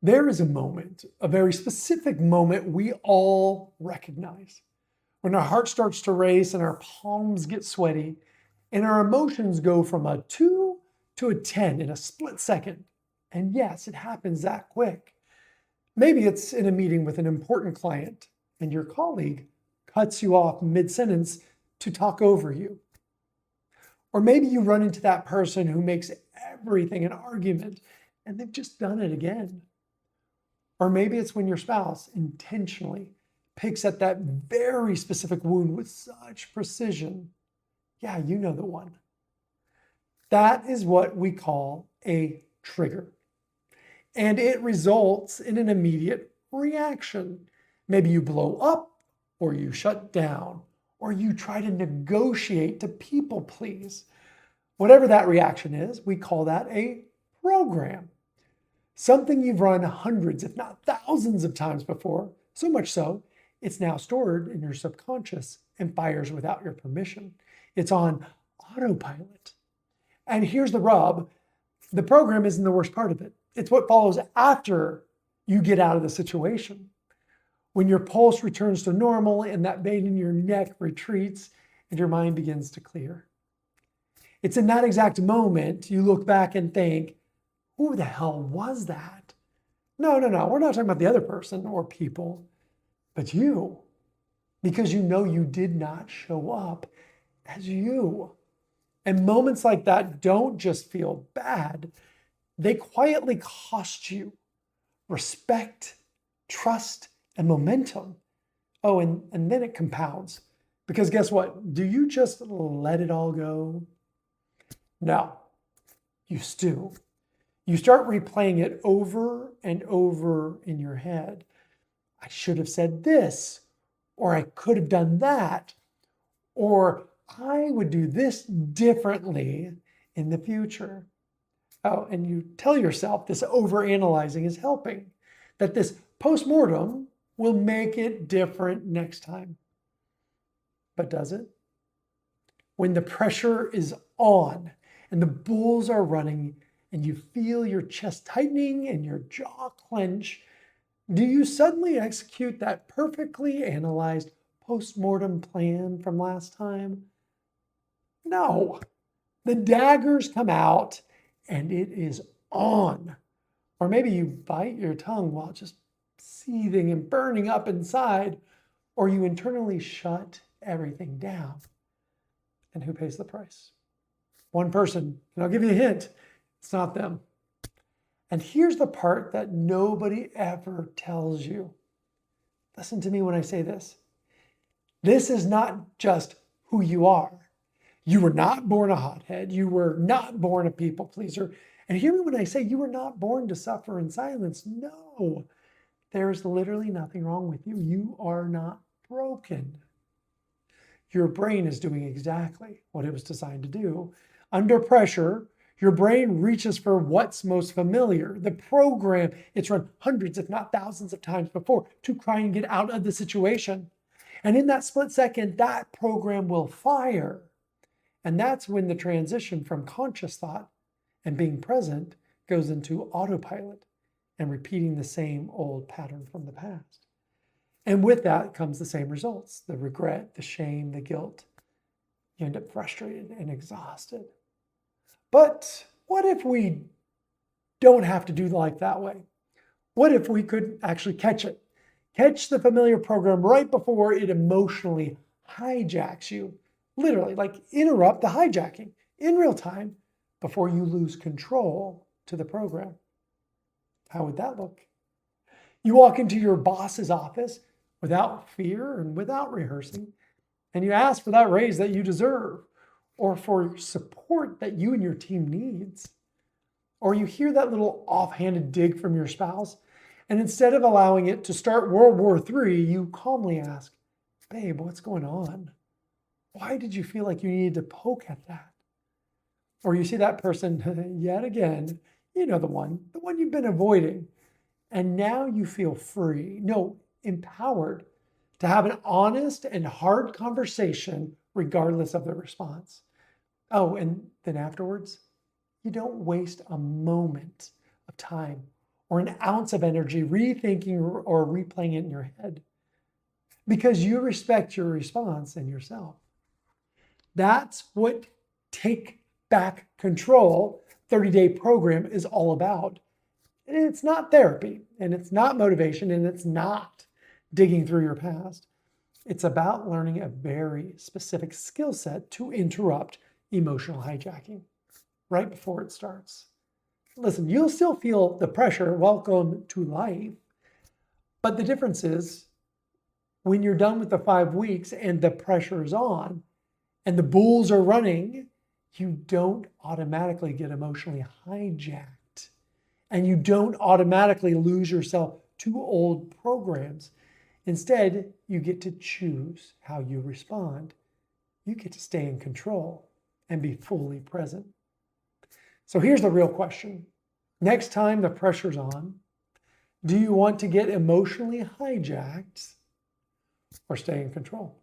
There is a moment, a very specific moment we all recognize when our heart starts to race and our palms get sweaty and our emotions go from a 2 to a 10 in a split second. And yes, it happens that quick. Maybe it's in a meeting with an important client and your colleague cuts you off mid sentence to talk over you. Or maybe you run into that person who makes everything an argument and they've just done it again. Or maybe it's when your spouse intentionally picks at that very specific wound with such precision. Yeah, you know the one. That is what we call a trigger. And it results in an immediate reaction. Maybe you blow up, or you shut down, or you try to negotiate to people please. Whatever that reaction is, we call that a program. Something you've run hundreds, if not thousands of times before, so much so, it's now stored in your subconscious and fires without your permission. It's on autopilot. And here's the rub. The program isn't the worst part of it. It's what follows after you get out of the situation. When your pulse returns to normal and that vein in your neck retreats and your mind begins to clear. It's in that exact moment you look back and think, who the hell was that? No. We're not talking about the other person or people, but you. Because you know you did not show up as you. And moments like that don't just feel bad, they quietly cost you respect, trust, and momentum. Oh, and then it compounds. Because guess what? Do you just let it all go? No, you stew. You start replaying it over and over in your head. I should have said this, or I could have done that, or I would do this differently in the future. Oh, and you tell yourself this overanalyzing is helping, that this postmortem will make it different next time. But does it? When the pressure is on and the bulls are running and you feel your chest tightening and your jaw clench, do you suddenly execute that perfectly analyzed postmortem plan from last time? No. The daggers come out and it is on. Or maybe you bite your tongue while just seething and burning up inside, or you internally shut everything down. And who pays the price? One person, and I'll give you a hint, it's not them. And here's the part that nobody ever tells you. Listen to me when I say this. This is not just who you are. You were not born a hothead. You were not born a people pleaser. And hear me when I say you were not born to suffer in silence. No, there's literally nothing wrong with you. You are not broken. Your brain is doing exactly what it was designed to do. Under pressure, your brain reaches for what's most familiar, the program it's run hundreds, if not thousands of times before to try and get out of the situation. And in that split second, that program will fire. And that's when the transition from conscious thought and being present goes into autopilot and repeating the same old pattern from the past. And with that comes the same results, the regret, the shame, the guilt. You end up frustrated and exhausted. But what if we don't have to do life that way? What if we could actually catch it? Catch the familiar program right before it emotionally hijacks you. Literally, like interrupt the hijacking in real time before you lose control to the program. How would that look? You walk into your boss's office without fear and without rehearsing, and you ask for that raise that you deserve, or for support that you and your team needs. Or you hear that little offhanded dig from your spouse, and instead of allowing it to start World War III, you calmly ask, babe, what's going on? Why did you feel like you needed to poke at that? Or you see that person yet again, you know the one you've been avoiding, and now you feel free, no, empowered to have an honest and hard conversation regardless of the response. Oh, and then afterwards, you don't waste a moment of time or an ounce of energy rethinking or replaying it in your head because you respect your response and yourself. That's what Take Back Control 30-day program is all about. It's not therapy, and it's not motivation, and it's not digging through your past. It's about learning a very specific skill set to interrupt emotional hijacking right before it starts. Listen, you'll still feel the pressure, welcome to life, but the difference is when you're done with the 5 weeks and the pressure is on and the bulls are running, you don't automatically get emotionally hijacked and you don't automatically lose yourself to old programs. Instead, you get to choose how you respond. You get to stay in control and be fully present. So here's the real question. Next time the pressure's on, do you want to get emotionally hijacked or stay in control?